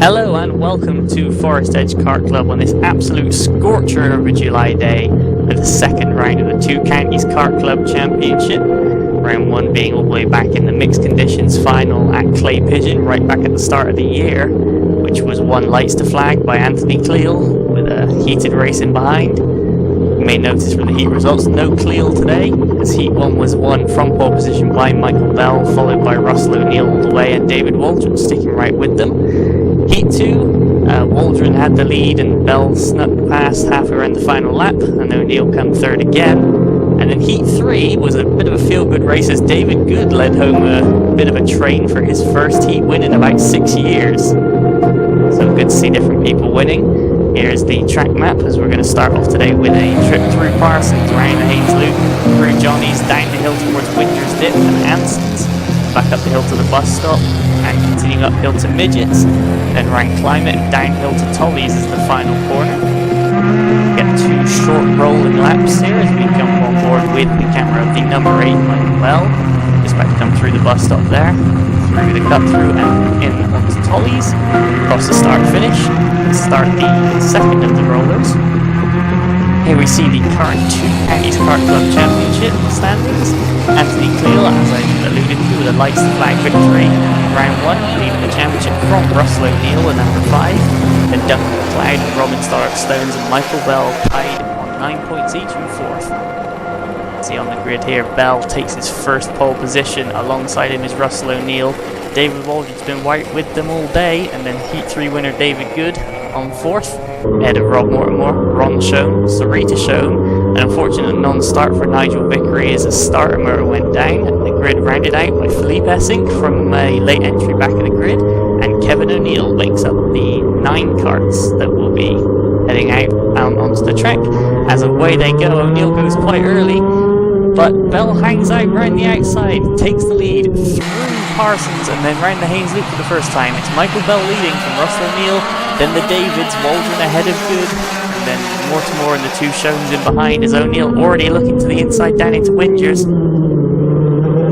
Hello and welcome to Forestedge Kart Club on this absolute scorcher of a July day for the second round of the Two Counties Kart Club Championship. Round 1 being all the way back in the mixed conditions final at Clay Pigeon, right back at the start of the year, which was won lights to flag by Anthony Cleal with a heated race in behind. You may notice from the heat results, no Cleal today, as heat 1 was won from pole position by Michael Bell, followed by Russell O'Neill all the way and David Waldron sticking right with them. Heat 2, Waldron had the lead and Bell snuck past halfway around the final lap, and O'Neill come third again. And then Heat 3 was a bit of a feel-good race as David Good led home a bit of a train for his first heat win in about 6 years. So good to see different people winning. Here's the track map as we're going to start off today with a trip through Parsons, around the Haynes Loop, through Johnny's, down the hill towards Winder's Dip and Anson's, back up the hill to the bus stop, and continuing uphill to Midgets, then round Climate and downhill to Tolly's as the final corner. Get 2 short rolling laps here as we jump on board with the camera of the number 8 Michael Bell. Just about to come through the bus stop there, through the cut through and in onto Tolly's, across the start finish, start the second of the rollers. Here we see the current Two Counties Kart Club Championship standings. Anthony Cleal, as I alluded to, with a lights to flag victory in round 1, leading the championship from Russell O'Neill with number 5. Then Duncan McLeod, Robin Stones and Michael Bell tied on 9 points each in 4th. See on the grid here, Bell takes his first pole position. Alongside him is Russell O'Neill. David Waldron's been right with them all day, and then Heat 3 winner David Good on 4th, ahead of Rob Mortimer, Ron Schoen, Sarita Schoen. An unfortunate non-start for Nigel Vickery as a starter motor went down. The grid rounded out by Philippe Essink from a late entry back of the grid, and Kevin O'Neill makes up the 9 karts that will be heading out onto the track. As away they go, O'Neill goes quite early, but Bell hangs out round the outside, takes the lead through Parsons and then round the Haynes Loop for the first time. It's Michael Bell leading from Russell O'Neill, then the Davids, Waldron ahead of Good, and then Mortimer and the 2 Schoens in behind as O'Neill already looking to the inside down into Wingers.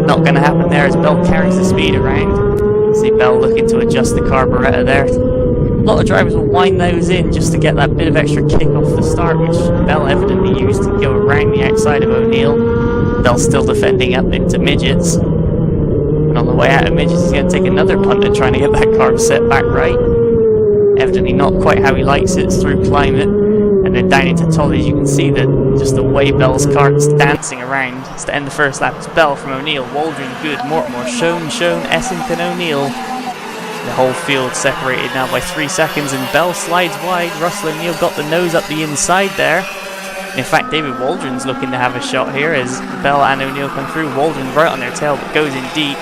Not going to happen there as Bell carries the speed around. See Bell looking to adjust the carburettor there. A lot of drivers will wind those in just to get that bit of extra kick off the start, which Bell evidently used to go around the outside of O'Neill. Bell still defending up into Midgets. And on the way out of Midgets, he's going to take another punt at trying to get that carb set back right. Evidently not quite how he likes it through Climate. And then down into Tolly's, you can see that just the way Bell's cart's dancing around. It's to end the first lap. It's Bell from O'Neill, Waldron, Good, Mortimer, Schoen, Essington, O'Neill. The whole field separated now by 3 seconds, and Bell slides wide. Russell O'Neill got the nose up the inside there. In fact, David Waldron's looking to have a shot here as Bell and O'Neill come through. Waldron right on their tail, but goes in deep.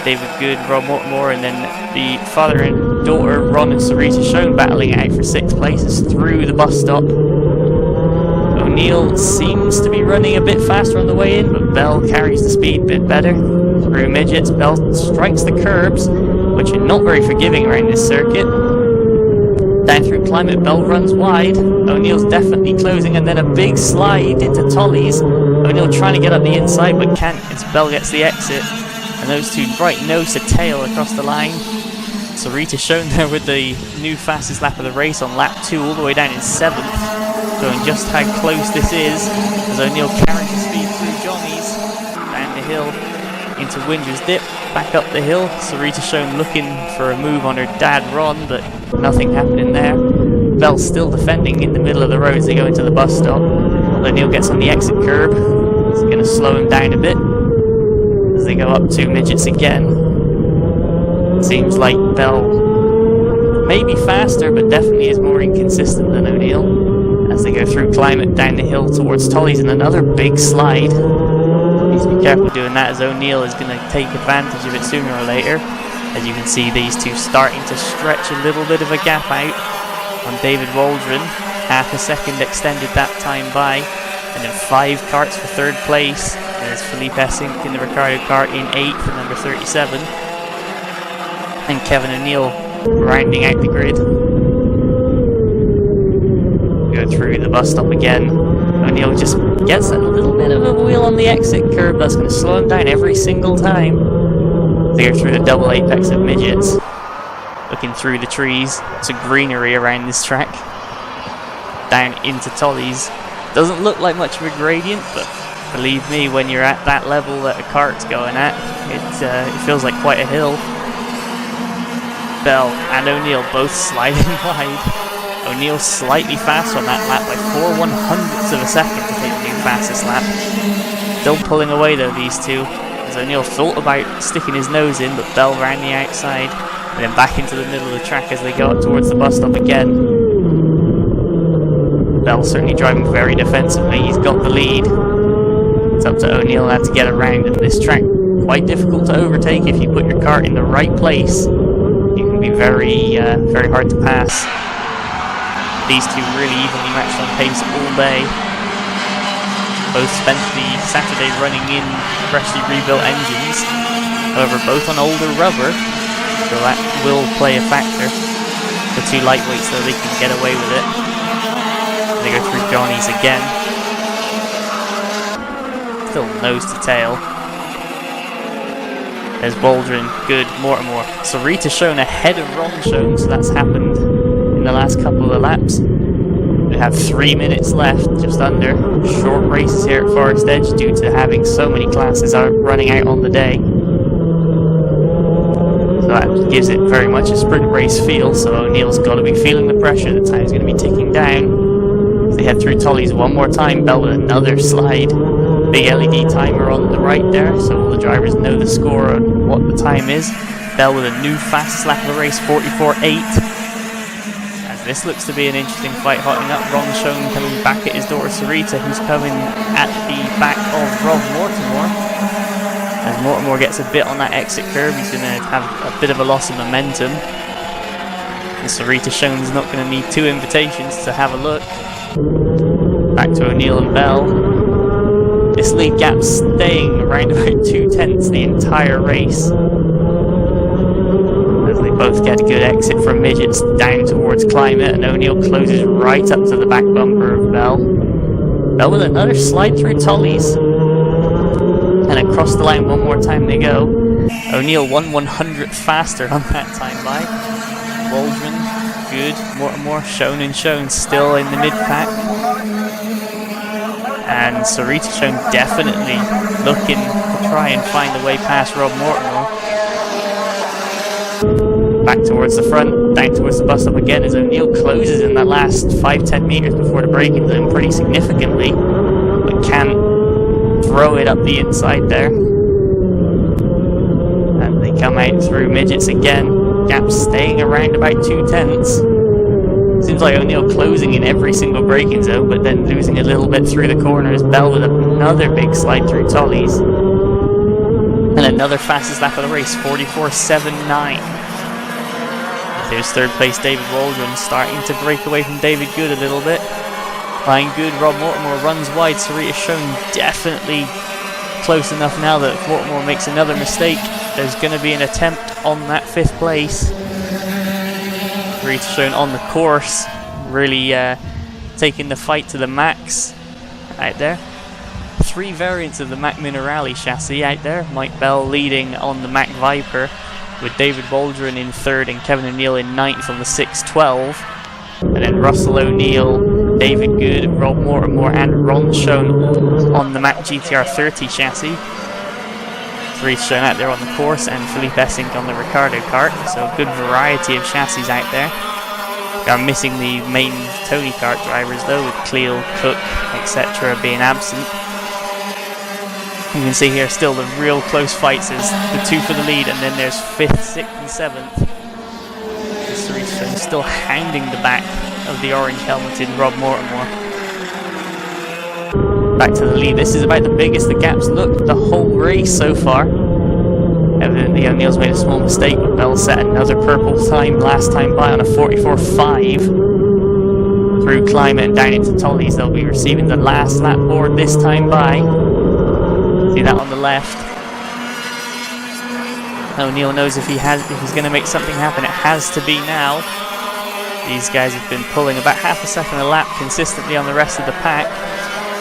David Good, Rob Mortimer, and then the father and daughter, Ron and Sarita Schoen, battling out for 6th places through the bus stop. O'Neill seems to be running a bit faster on the way in, but Bell carries the speed a bit better. Through Midgets, Bell strikes the curbs, which are not very forgiving around this circuit. Down through Climate, Bell runs wide. O'Neill's definitely closing, and then a big slide into Tolly's. O'Neill trying to get up the inside, but can't as Bell gets the exit. And those 2 right nose to tail across the line. Sarita Schoen there with the new fastest lap of the race on lap 2, all the way down in 7th. Showing just how close this is as O'Neill carries the speed through Johnny's, down the hill into Winder's Dip, back up the hill. Sarita Schoen looking for a move on her dad Ron, but nothing happening there. Bell still defending in the middle of the road as they go into the bus stop. O'Neill gets on the exit curb. It's going to slow him down a bit as they go up to Midgets again. Seems like Bell may be faster, but definitely is more inconsistent than O'Neill as they go through Climate, down the hill towards Tolly's, and another big slide. Needs to be careful doing that as O'Neill is going to take advantage of it sooner or later. As you can see, these 2 starting to stretch a little bit of a gap out on David Waldron. Half a second extended that time by. And then 5 karts for 3rd place. There's Philippe Essink in the Ricardo kart in 8th for number 37. And Kevin O'Neill rounding out the grid. Go through the bus stop again. O'Neill just gets a little bit of a wheel on the exit curb that's going to slow him down every single time. They go through the double apex of Midgets. looking through the trees. It's a greenery around this track. Down into Tollies. Doesn't look like much of a gradient, but believe me, when you're at that level that a kart's going at, it feels like quite a hill. Bell and O'Neill both sliding wide. O'Neill slightly faster on that lap by 4/100ths of a second to take the new fastest lap. Still pulling away though, these two, as O'Neill thought about sticking his nose in, but Bell ran the outside and then back into the middle of the track as they go up towards the bus stop again. Bell certainly driving very defensively. He's got the lead. It's up to O'Neill now to get around, and this track quite difficult to overtake if you put your kart in the right place. You can be very hard to pass. These two really evenly matched on pace all day. Both spent the Saturday running in freshly rebuilt engines. However, both on older rubber, so that will play a factor. The two lightweights, though, they can get away with it. They go through Johnny's again. Still nose to tail. There's Waldron, good, Mortimer. So Rita's shown ahead of Ron shown, so that's happened in the last couple of laps. We have 3 minutes left, just under. Short races here at Forestedge due to having so many classes running out on the day. So that gives it very much a sprint race feel, so O'Neill's got to be feeling the pressure. The time's going to be ticking down. As they head through Tollies one more time, Bell with another slide. Big LED timer on the right there, so all the drivers know the score and what the time is. Bell with a new fastest lap of the race, 44.8. As this looks to be an interesting fight hotting up. Ron Schoen coming back at his daughter Sarita, who's coming at the back of Rob Mortimer. As Mortimer gets a bit on that exit curve, he's going to have a bit of a loss of momentum. And Sarita Schoen's not going to need 2 invitations to have a look. Back to O'Neill and Bell. This lead gap staying around about 2/10 the entire race. As they both get a good exit from Midgets down towards Climate, and O'Neill closes right up to the back bumper of Bell. Bell with another slide through Tollies. And across the line one more time they go. O'Neill 1/100th faster on that time by. Waldron, good. Mortimer, Schoen still in the mid-pack. And Sarita Schoen definitely looking to try and find a way past Rob Mortimer. Back towards the front, down towards the bus stop again as O'Neill closes in that last 5-10 meters before the braking zone pretty significantly, but can't throw it up the inside there. And they come out through Midgets again, gap staying around about 2/10. Seems like O'Neill closing in every single braking zone, but then losing a little bit through the corners. Bell with another big slide through Tollies. And another fastest lap of the race, 44.79. There's third place David Waldron, starting to break away from David Good a little bit. Flying good, Rob Mortimer runs wide. Sarita Schoen definitely close enough now that if Mortimer makes another mistake, there's going to be an attempt on that 5th place. Sarita Schoen on the course, really taking the fight to the max out there. 3 variants of the Mack Minerale chassis out there. Mike Bell leading on the Mack Viper, with David Waldron in 3rd and Kevin O'Neill in 9th on the 612. And then Russell O'Neill, David Good, Rob Mortimer and Ron Schoen on the Mack GTR 30 chassis. 3 shown out there on the course, and Philippe Essink on the Ricardo kart, so a good variety of chassis out there. We are missing the main Tony kart drivers though, with Cleo, Cook, etc. being absent. You can see here still the real close fights is the 2 for the lead, and then there's 5th, 6th and 7th. Sarita still hounding the back of the orange helmeted Rob Mortimer. Back to the lead. This is about the biggest the gaps look the whole race so far. Evidently O'Neill's made a small mistake, but Bell set another purple time last time by on a 44.5. Through Climate and down into Tollies, they'll be receiving the last lap board this time by. See that on the left. O'Neill knows if he's going to make something happen, it has to be now. These guys have been pulling about half a second a lap consistently on the rest of the pack.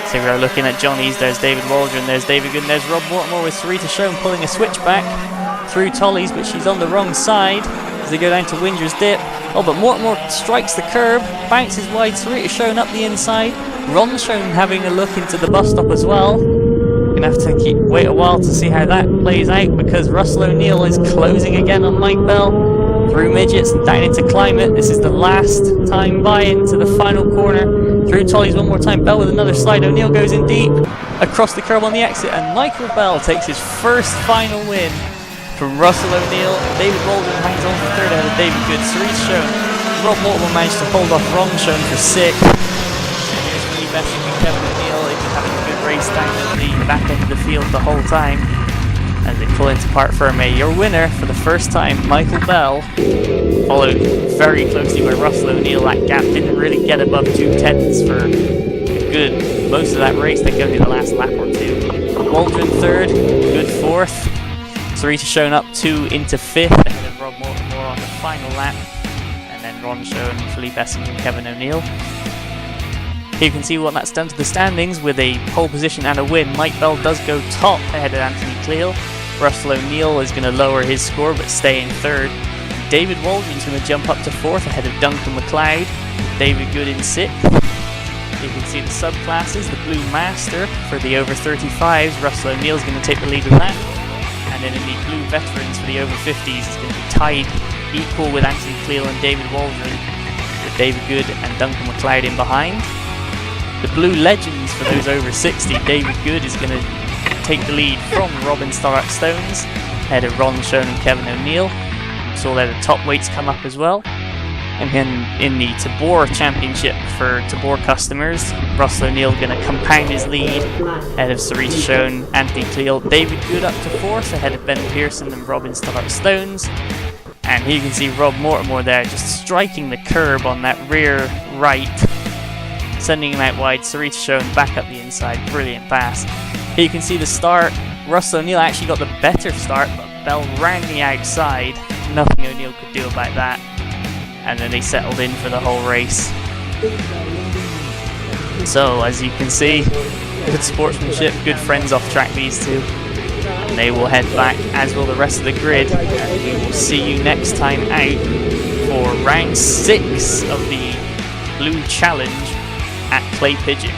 So we're looking at Johnny's. There's David Waldron, there's David Good, and there's Rob Mortimer with Sarita Schoen pulling a switchback through Tollies, but she's on the wrong side. as they go down to Windsor's Dip. Oh, but Mortimer strikes the curb, bounces wide. Sarita Shone up the inside. Ron Shone having a look into the bus stop as well. Gonna have to wait a while to see how that plays out, because Russell O'Neill is closing again on Mike Bell. Through midgets and down into Climate. This is the last time by into the final corner. Through Tollies one more time. Bell with another slide. O'Neill goes in deep. Across the curb on the exit. And Michael Bell takes his first final win from Russell O'Neill. David Waldron hangs on for third ahead of David Good. Cerise Shone. Rob Mortimer managed to hold off Ron Shone for sixth. And here's Lee Bessick and Kevin O'Neill. They've been having a good race down at the back end of the field the whole time. As they pull into Parc Fermé, your winner for the first time, Michael Bell, followed very closely by Russell O'Neill. That gap didn't really get above 2/10 for most of that race, then only the last lap or two. Waldron third, Good fourth. Sarita Shone up 2 into 5th ahead of Rob Mortimer on the final lap. And then Ron Shone, Philippe Essing and Kevin O'Neill. Here you can see what that's done to the standings. With a pole position and a win, Mike Bell does go top ahead of Anthony Cleal. Russell O'Neill is going to lower his score but stay in third. David Waldron's going to jump up to fourth ahead of Duncan McLeod. David Good in sixth. You can see the subclasses, the Blue Master for the over 35s. Russell O'Neill's going to take the lead with that. And then in the Blue Veterans for the over 50s, it's going to be tied equal with Anthony Cleal and David Waldron, with David Good and Duncan McLeod in behind. The Blue Legends for those over 60, David Good is going to take the lead from Robin Stark Stones, ahead of Ron Shone and Kevin O'Neill. Saw there the top weights come up as well. And then in the Tabor Championship for Tabor customers, Russell O'Neill going to compound his lead ahead of Sarita Shone, Anthony Cleal, David Good up to fourth ahead of Ben Pearson and Robin Stark Stones. And here you can see Rob Mortimer there just striking the curb on that rear right, sending him out wide. Sarita Shone back up the inside, brilliant pass. Here you can see the start. Russell O'Neill actually got the better start, but Bell ran the outside. Nothing O'Neill could do about that. And then they settled in for the whole race. So, as you can see, good sportsmanship, good friends off track, these two. And they will head back, as will the rest of the grid. And we will see you next time out for round 6 of the Blue Challenge at Clay Pigeon.